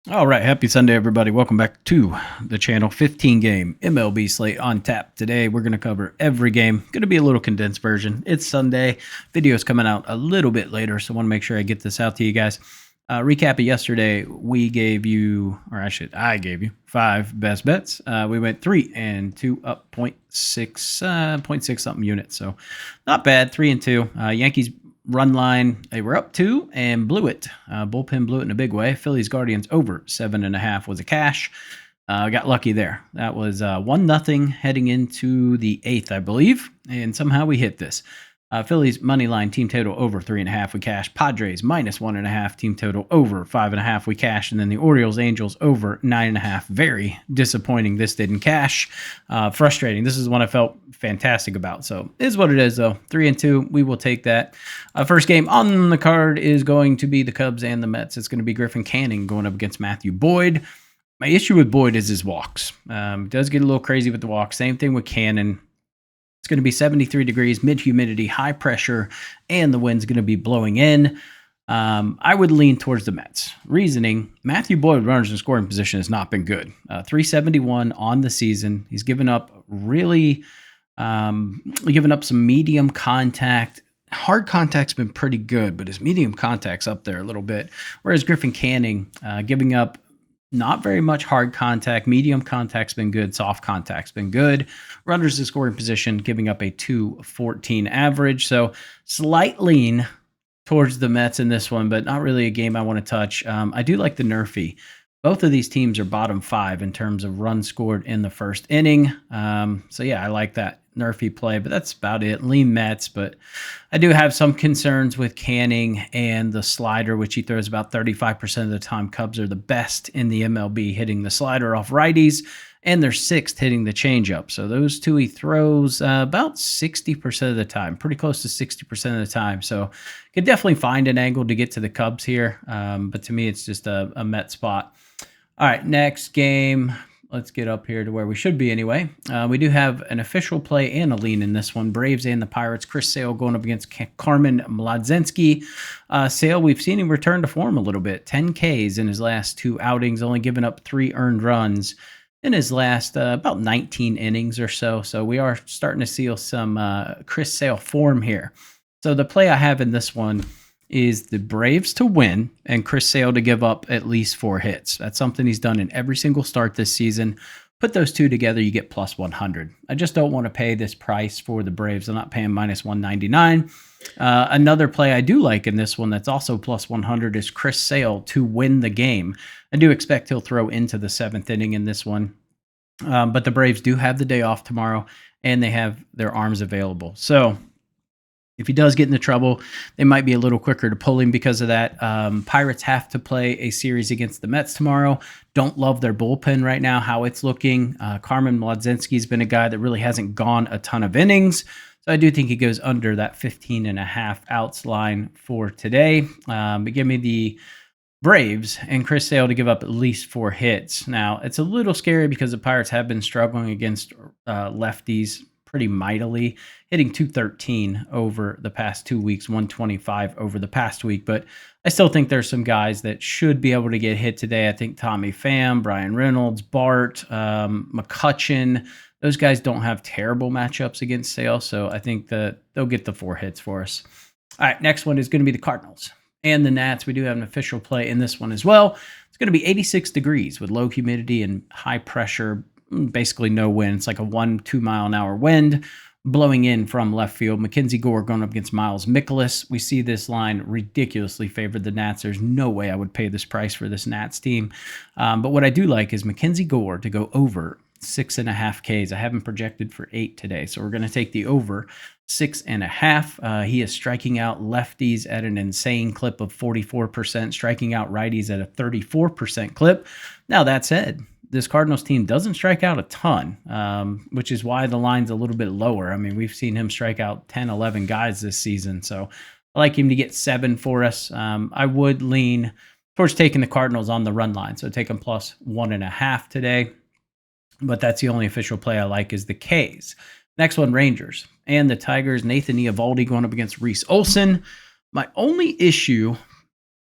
All right, happy Sunday, everybody. Welcome back to the channel. 15-game MLB slate on tap. Today, we're going to cover every game. Going to be a little condensed version. It's Sunday. Video's coming out a little bit later, so I want to make sure I get this out to you guys. Recap of yesterday, we gave you, or I gave you 5 best bets. We went 3 and 2 up 0.6 something units, so not bad. 3 and 2. Yankees run line, they were up 2 and blew it. Bullpen blew it in a big way. Phillies Guardians over 7.5 was a cash. Got lucky there. That was 1-0 heading into the 8th, I believe, and somehow we hit this. Phillies money line team total over 3.5 we cash. Padres minus 1.5 team total over 5.5 we cash, and then the Orioles Angels over 9.5. Very disappointing. This didn't cash. Frustrating. This is one I felt fantastic about. So it is what it is, though. 3 and 2. We will take that. First game on the card is going to be the Cubs and the Mets. It's going to be Griffin Canning going up against Matthew Boyd. My issue with Boyd is his walks. Does get a little crazy with the walks. Same thing with Cannon. It's going to be 73 degrees, mid-humidity, high pressure, and the wind's going to be blowing in. I would lean towards the Mets. Reasoning, Matthew Boyd, runners in scoring position, has not been good. 371 on the season. He's given up some medium contact. Hard contact's been pretty good, but his medium contact's up there a little bit. Whereas Griffin Canning, giving up not very much hard contact. Medium contact's been good. Soft contact's been good. Runners in scoring position, giving up a 214 average. So slight lean towards the Mets in this one, but not really a game I want to touch. I do like the Nerfy. Both of these teams are bottom 5 in terms of runs scored in the first inning. So yeah, I like that Nerfy play, but that's about it. Lean Mets, but I do have some concerns with Canning and the slider, which he throws about 35% of the time. Cubs are the best in the MLB hitting the slider off righties, and they're 6th hitting the changeup. So those two he throws about 60% of the time, pretty close to 60% of the time. So could definitely find an angle to get to the Cubs here, but to me, it's just a Met spot. All right, next game. Let's get up here to where we should be anyway. We do have an official play and a lean in this one. Braves and the Pirates. Chris Sale going up against Carmen Mlodzinski. Sale, we've seen him return to form a little bit. 10 Ks in his last 2 outings, only giving up 3 earned runs in his last about 19 innings or so. So we are starting to see some Chris Sale form here. So the play I have in this one is the Braves to win and Chris Sale to give up at least 4 hits. That's something he's done in every single start this season. Put those two together, you get plus 100. I just don't want to pay this price for the Braves. I'm not paying minus 199. Another play I do like in this one that's also plus 100 is Chris Sale to win the game. I do expect he'll throw into the 7th inning in this one. But the Braves do have the day off tomorrow, and they have their arms available. So if he does get into trouble, they might be a little quicker to pull him because of that. Pirates have to play a series against the Mets tomorrow. Don't love their bullpen right now, how it's looking. Carmen Mlodzinski's been a guy that really hasn't gone a ton of innings. So I do think he goes under that 15.5 outs line for today. But give me the Braves and Chris Sale to give up at least 4 hits. Now, it's a little scary because the Pirates have been struggling against lefties pretty mightily, hitting 213 over the past 2 weeks, 125 over the past week. But I still think there's some guys that should be able to get hit today. I think Tommy Pham, Brian Reynolds, Bart, McCutchen, those guys don't have terrible matchups against Sale. So I think that they'll get the 4 hits for us. All right, next one is going to be the Cardinals and the Nats. We do have an official play in this one as well. It's going to be 86 degrees with low humidity and high pressure. Basically no wind. It's like a 1-2 mile an hour wind blowing in from left field. Mackenzie Gore going up against Miles Mikolas. We see this line ridiculously favored the Nats. There's no way I would pay this price for this Nats team. But what I do like is Mackenzie Gore to go over 6.5 Ks. I have him projected for 8 today. So we're going to take the over 6.5. He is striking out lefties at an insane clip of 44%, striking out righties at a 34% clip. Now, that said, this Cardinals team doesn't strike out a ton, which is why the line's a little bit lower. I mean, we've seen him strike out 10, 11 guys this season. So I like him to get 7 for us. I would lean towards taking the Cardinals on the run line. So take them plus 1.5 today. But that's the only official play I like is the Ks. Next one, Rangers and the Tigers. Nathan Eovaldi going up against Reese Olson. My only issue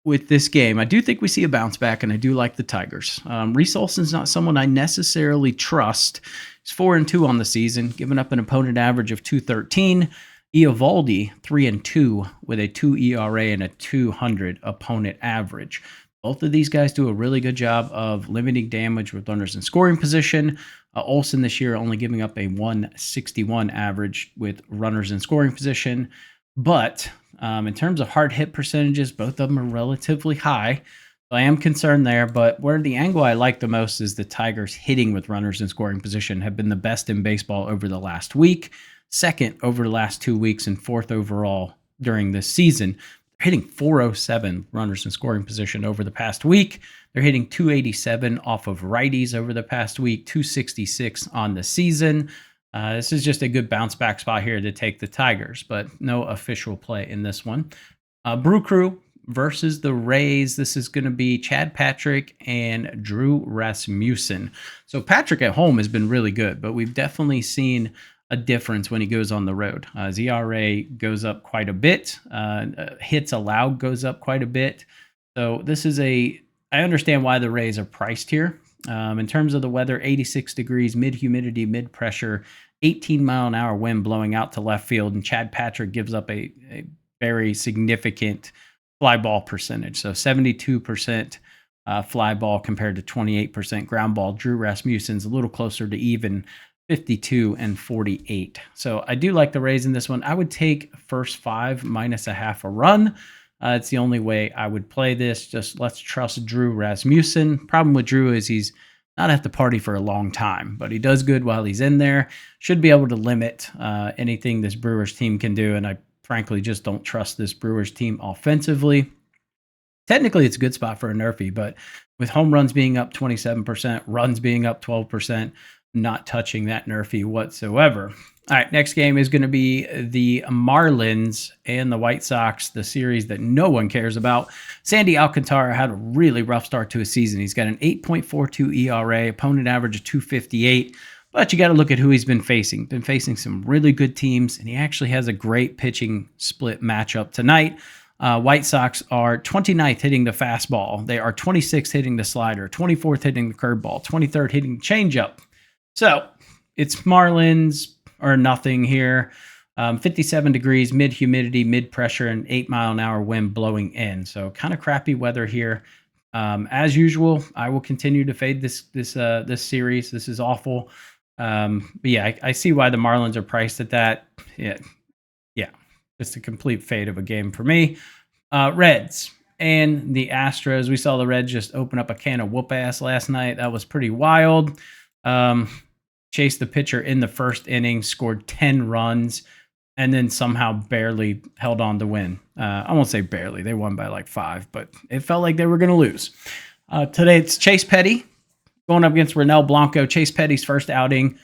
with this game. I do think we see a bounce back, and I do like the Tigers. Reese Olson's not someone I necessarily trust. He's 4-2 on the season, giving up an opponent average of 213. Eovaldi 3-2 with a 2 ERA and a 200 opponent average. Both of these guys do a really good job of limiting damage with runners in scoring position. Olson this year only giving up a 161 average with runners in scoring position. But in terms of hard hit percentages, both of them are relatively high. So I am concerned there, but where the angle I like the most is the Tigers hitting with runners in scoring position have been the best in baseball over the last week, second over the last 2 weeks, and fourth overall during this season. They're hitting 407 runners in scoring position over the past week. They're hitting 287 off of righties over the past week, 266 on the season. This is just a good bounce back spot here to take the Tigers, but no official play in this one. Brew Crew versus the Rays. This is going to be Chad Patrick and Drew Rasmussen. So Patrick at home has been really good, but we've definitely seen a difference when he goes on the road. His ERA goes up quite a bit. Hits allowed goes up quite a bit. So this is I understand why the Rays are priced here. In terms of the weather, 86 degrees, mid-humidity, mid-pressure, 18-mile-an-hour wind blowing out to left field, and Chad Patrick gives up a very significant fly ball percentage. So 72% fly ball compared to 28% ground ball. Drew Rasmussen's a little closer to even, 52 and 48. So I do like the Rays in this one. I would take first 5 minus a half a run. It's the only way I would play this. Just let's trust Drew Rasmussen. Problem with Drew is he's not at the party for a long time, but he does good while he's in there. Should be able to limit anything this Brewers team can do, and I frankly just don't trust this Brewers team offensively. Technically, it's a good spot for a Nerfy, but with home runs being up 27%, runs being up 12%, not touching that Nerfy whatsoever. All right, next game is going to be the Marlins and the White Sox, the series that no one cares about. Sandy Alcantara had a really rough start to his season. He's got an 8.42 ERA, opponent average of 258. But you got to look at who he's been facing. Been facing some really good teams, and he actually has a great pitching split matchup tonight. White Sox are 29th hitting the fastball. They are 26th hitting the slider, 24th hitting the curveball, 23rd hitting the changeup. So it's Marlins or nothing here. 57 degrees, mid-humidity, mid-pressure, and 8-mile-an-hour wind blowing in. So kind of crappy weather here. As usual, I will continue to fade this series. This is awful. But yeah, I see why the Marlins are priced at that. Yeah, just a complete fade of a game for me. Reds and the Astros. We saw the Reds just open up a can of whoop ass last night. That was pretty wild. Chased the pitcher in the first inning, scored 10 runs, and then somehow barely held on to win. I won't say barely. They won by like 5, but it felt like they were going to lose. Today it's Chase Petty going up against Ronel Blanco. Chase Petty's first outing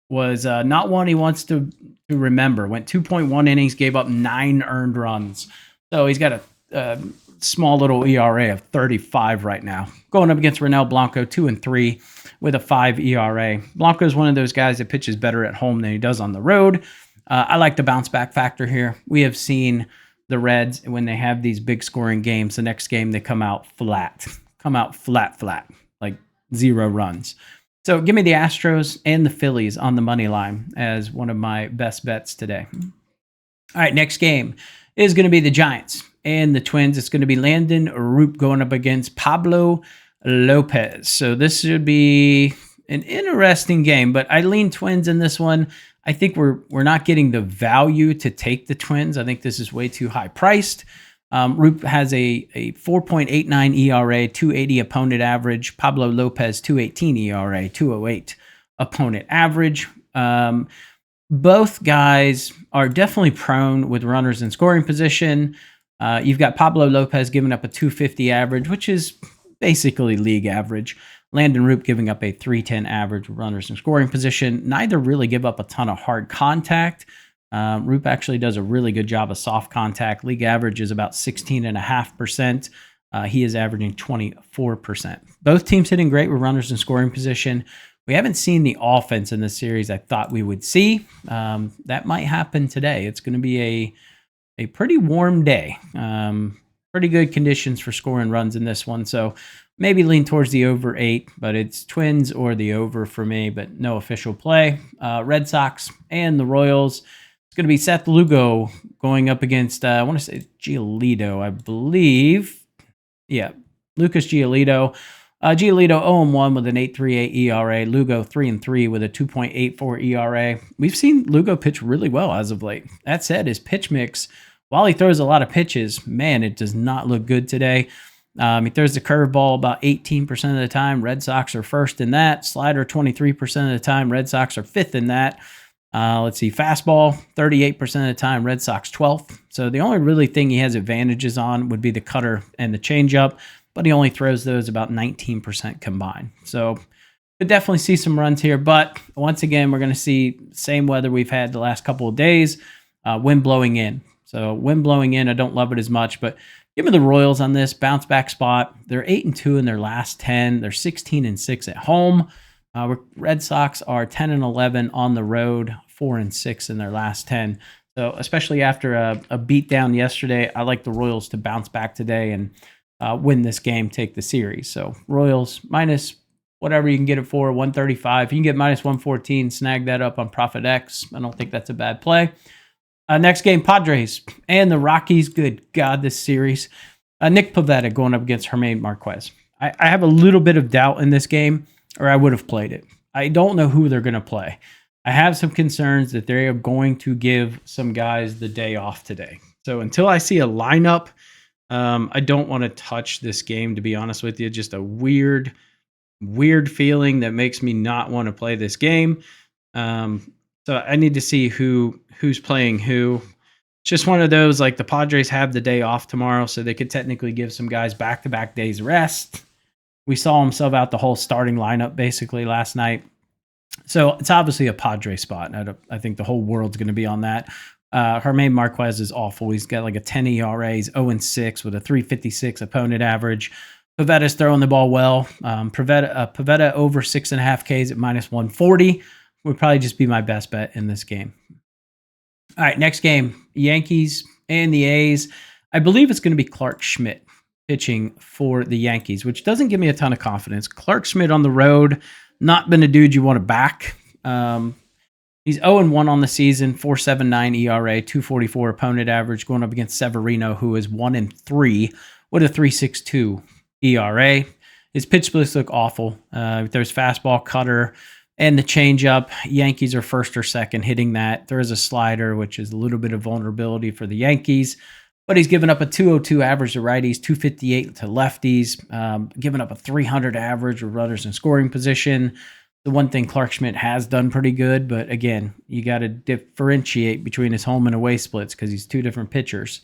was not one he wants to remember. Went 2.1 innings, gave up 9 earned runs. So he's got a small little ERA of 35 right now. Going up against Ronel Blanco, 2-3 with a 5 ERA. Blanco is one of those guys that pitches better at home than he does on the road. I like the bounce back factor here. We have seen the Reds, when they have these big scoring games, the next game they come out flat, like 0 runs. So give me the Astros and the Phillies on the money line as one of my best bets today. All right, next game is going to be the Giants and the Twins. It's going to be Landon Roop going up against Pablo Lopez. So this should be an interesting game, but I lean Twins in this one. I think we're not getting the value to take the Twins. I think this is way too high priced. Roop has a 4.89 ERA, 280 opponent average. Pablo Lopez, 218 ERA, 208 opponent average. Both guys are definitely prone with runners in scoring position. You've got Pablo Lopez giving up a 250 average, which is basically league average. Landon Roop giving up a 310 average with runners in scoring position. Neither really give up a ton of hard contact. Roop actually does a really good job of soft contact. League average is about 16.5%. He is averaging 24%. Both teams hitting great with runners in scoring position. We haven't seen the offense in this series I thought we would see. That might happen today. It's going to be a pretty warm day. pretty good conditions for scoring runs in this one. So maybe lean towards the over 8, but it's Twins or the over for me, but no official play. Red Sox and the Royals. It's going to be Seth Lugo going up against, I want to say Giolito, I believe. Yeah, Lucas Giolito. Giolito 0-1 with an 8.38 ERA. Lugo 3-3 with a 2.84 ERA. We've seen Lugo pitch really well as of late. That said, his pitch mix, while he throws a lot of pitches, man, it does not look good today. He throws the curveball about 18% of the time. Red Sox are first in that. Slider 23% of the time. Red Sox are fifth in that. Let's see, fastball 38% of the time. Red Sox 12th. So the only really thing he has advantages on would be the cutter and the changeup, but he only throws those about 19% combined. So could definitely see some runs here. But once again, we're going to see same weather we've had the last couple of days. Wind blowing in. So wind blowing in, I don't love it as much, but give me the Royals on this bounce back spot. They're 8-2 in their last 10. They're 16-6 at home. Red Sox are 10-11 on the road, 4-6 in their last 10. So especially after a beatdown yesterday, I like the Royals to bounce back today and win this game, take the series. So Royals minus whatever you can get it for, 135. If you can get minus 114, snag that up on Profit X. I don't think that's a bad play. Next game, Padres and the Rockies. Good God, this series. Nick Pivetta going up against Germán Marquez. I have a little bit of doubt in this game, or I would have played it. I don't know who they're going to play. I have some concerns that they are going to give some guys the day off today. So until I see a lineup, I don't want to touch this game, to be honest with you. Just a weird feeling that makes me not want to play this game. So I need to see who's playing who. It's just one of those, like the Padres have the day off tomorrow, so they could technically give some guys back-to-back days rest. We saw him sub out the whole starting lineup basically last night. So it's obviously a Padre spot. I think the whole world's going to be on that. Germán Marquez is awful. He's got like a 10 ERA. He's 0-6 with a 3.56 opponent average. Pavetta's throwing the ball well. Pivetta over 6.5 Ks at minus 140 would probably just be my best bet in this game. All right, next game, Yankees and the A's. I believe it's going to be Clark Schmidt pitching for the Yankees, which doesn't give me a ton of confidence. Clark Schmidt on the road, not been a dude you want to back. He's 0-1 on the season, 4.79 ERA, 2.44 opponent average, going up against Severino, who is 1-3 with a 3.62 ERA. His pitch splits look awful. There's fastball, cutter, and the changeup. Yankees are first or second hitting that. There is a slider, which is a little bit of vulnerability for the Yankees. But he's given up a 202 average to righties, 258 to lefties, giving up a 300 average with runners in scoring position. The one thing Clark Schmidt has done pretty good, but again, you got to differentiate between his home and away splits because he's two different pitchers.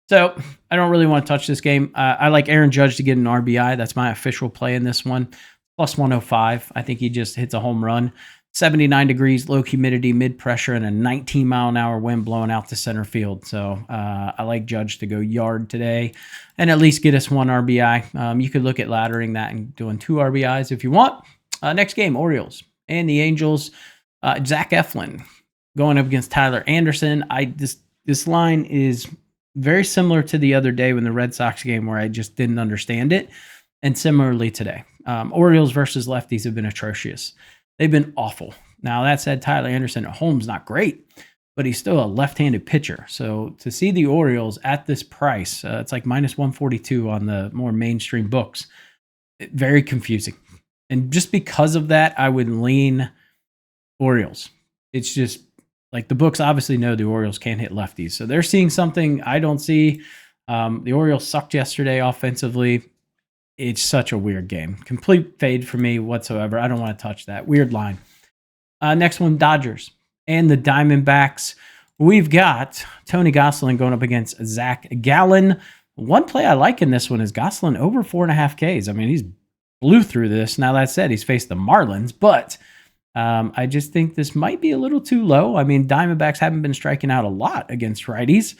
So I don't really want to touch this game. I like Aaron Judge to get an RBI. That's my official play in this one. Plus 105. I think he just hits a home run. 79 degrees, low humidity, mid pressure, and a 19-mile-an-hour wind blowing out to center field. So I like Judge to go yard today and at least get us one RBI. You could look at laddering that and doing 2 RBIs if you want. Next game, Orioles and the Angels. Zach Eflin going up against Tyler Anderson. This line is very similar to the other day when the Red Sox game where I just didn't understand it. And similarly today. Orioles versus lefties have been atrocious. They've been awful. Now, that said, Tyler Anderson at home's not great, but he's still a left-handed pitcher. So to see the Orioles at this price, it's like minus 142 on the more mainstream books. Very confusing. And just because of that, I would lean Orioles. It's just like the books obviously know the Orioles can't hit lefties. So they're seeing something I don't see. The Orioles sucked yesterday offensively. It's such a weird game. Complete fade for me whatsoever. I don't want to touch that. Weird line. Next one, Dodgers and the Diamondbacks. We've got Tony Gonsolin going up against Zach Gallen. One play I like in this one is Gonsolin over 4.5 Ks. I mean, he's blew through this. Now, that said, he's faced the Marlins, but I just think this might be a little too low. I mean, Diamondbacks haven't been striking out a lot against righties.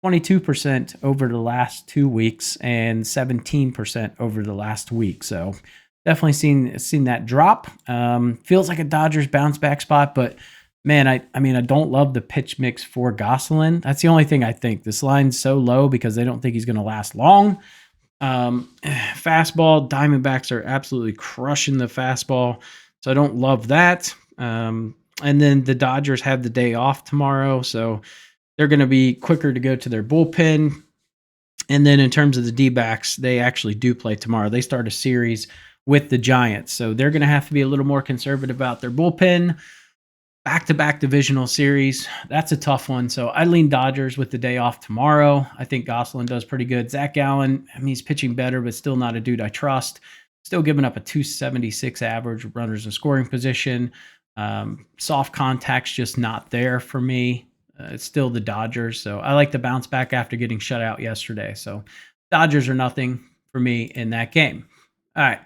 22% over the last 2 weeks and 17% over the last week. So definitely seen that drop. Feels like a Dodgers bounce back spot, but Man, I mean, I don't love the pitch mix for Gosselin. That's the only thing I think. This line's so low because they don't think he's going to last long. Fastball, Diamondbacks are absolutely crushing the fastball, so I don't love that. And then the Dodgers have the day off tomorrow, so they're going to be quicker to go to their bullpen. And then in terms of the D-backs, they actually do play tomorrow. They start a series with the Giants, so they're going to have to be a little more conservative about their bullpen. Back-to-back divisional series. That's a tough one. So I lean Dodgers with the day off tomorrow. I think Gosselin does pretty good. Zach Gallen, I mean, he's pitching better, but still not a dude I trust. Still giving up a 276 average runners in scoring position. Soft contact's just not there for me. It's still the Dodgers. So I like the bounce back after getting shut out yesterday. So Dodgers are nothing for me in that game. All right.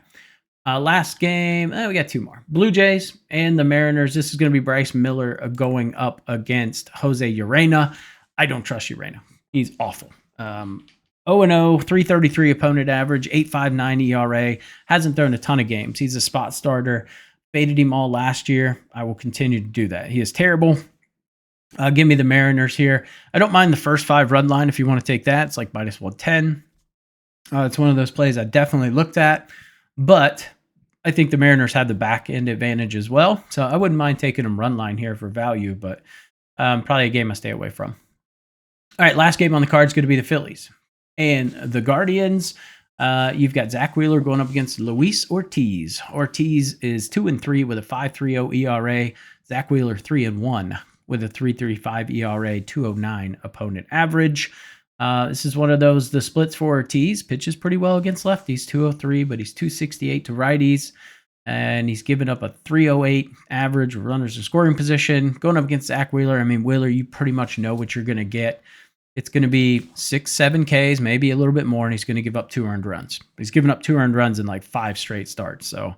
Last game, we got two more. Blue Jays and the Mariners. This is going to be Bryce Miller going up against Jose Urena. I don't trust Urena. He's awful. 0-0, 333 opponent average, 8.59 ERA. Hasn't thrown a ton of games. He's a spot starter. Faded him all last year. I will continue to do that. He is terrible. Give me the Mariners here. I don't mind the first 5 run line if you want to take that. It's like minus 110. It's one of those plays I definitely looked at, but I think the Mariners have the back end advantage as well. So I wouldn't mind taking them run line here for value, but probably a game I stay away from. All right, last game on the card is going to be the Phillies and the Guardians. You've got Zach Wheeler going up against Luis Ortiz. Ortiz is 2-3 with a 5.30 ERA. Zach Wheeler 3-1 with a 3.35 ERA, 2.09 opponent average. This is one of those, the splits for Ortiz. Pitches pretty well against lefties, 203, but he's 268 to righties. And he's given up a 308 average runners in scoring position. Going up against Zach Wheeler, I mean, Wheeler, you pretty much know what you're going to get. It's going to be 6-7 Ks, maybe a little bit more, and he's going to give up 2 earned runs. He's given up 2 earned runs in like 5 straight starts. So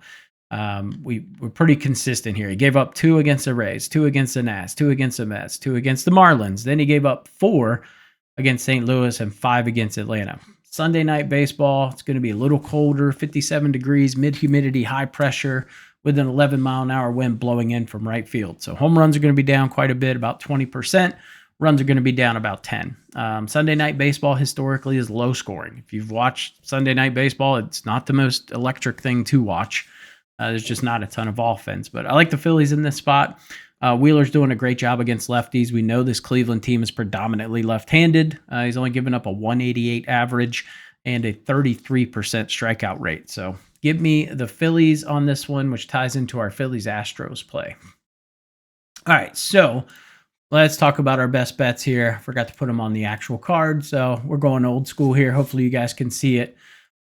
we're pretty consistent here. He gave up 2 against the Rays, 2 against the Nats, 2 against the Mets, 2 against the Marlins. Then he gave up 4 against St. Louis and 5 against Atlanta. Sunday night baseball, it's going to be a little colder, 57 degrees, mid-humidity, high pressure with an 11-mile-an-hour wind blowing in from right field. So home runs are going to be down quite a bit, about 20%. Runs are going to be down about 10. Sunday night baseball historically is low scoring. If you've watched Sunday night baseball, it's not the most electric thing to watch. There's just not a ton of offense. But I like the Phillies in this spot. Wheeler's doing a great job against lefties. We know this Cleveland team is predominantly left-handed. He's only given up a 188 average and a 33% strikeout rate. So give me the Phillies on this one, which ties into our Phillies-Astros play. All right, so let's talk about our best bets here. Forgot to put them on the actual card, so we're going old school here. Hopefully you guys can see it,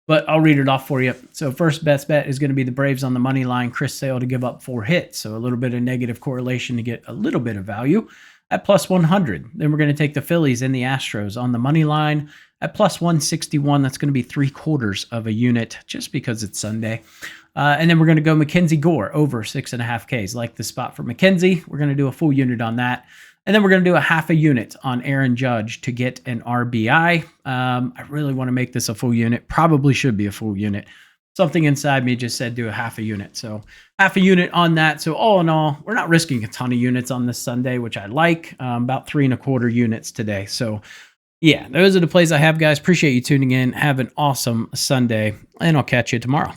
but I'll read it off for you. So first best bet is going to be the Braves on the money line. Chris Sale to give up 4 hits, so a little bit of negative correlation to get a little bit of value at plus 100. Then we're going to take the Phillies and the Astros on the money line at plus 161. That's going to be 3/4 of a unit just because it's Sunday. And then we're going to go Mackenzie Gore over 6.5 Ks. Like the spot for Mackenzie. We're going to do a full unit on that. And then we're going to do a half a unit on Aaron Judge to get an RBI. I really want to make this a full unit. Probably should be a full unit. Something inside me just said do a half a unit. So half a unit on that. So all in all, we're not risking a ton of units on this Sunday, which I like. About 3.25 units today. So yeah, those are the plays I have, guys. Appreciate you tuning in. Have an awesome Sunday, and I'll catch you tomorrow.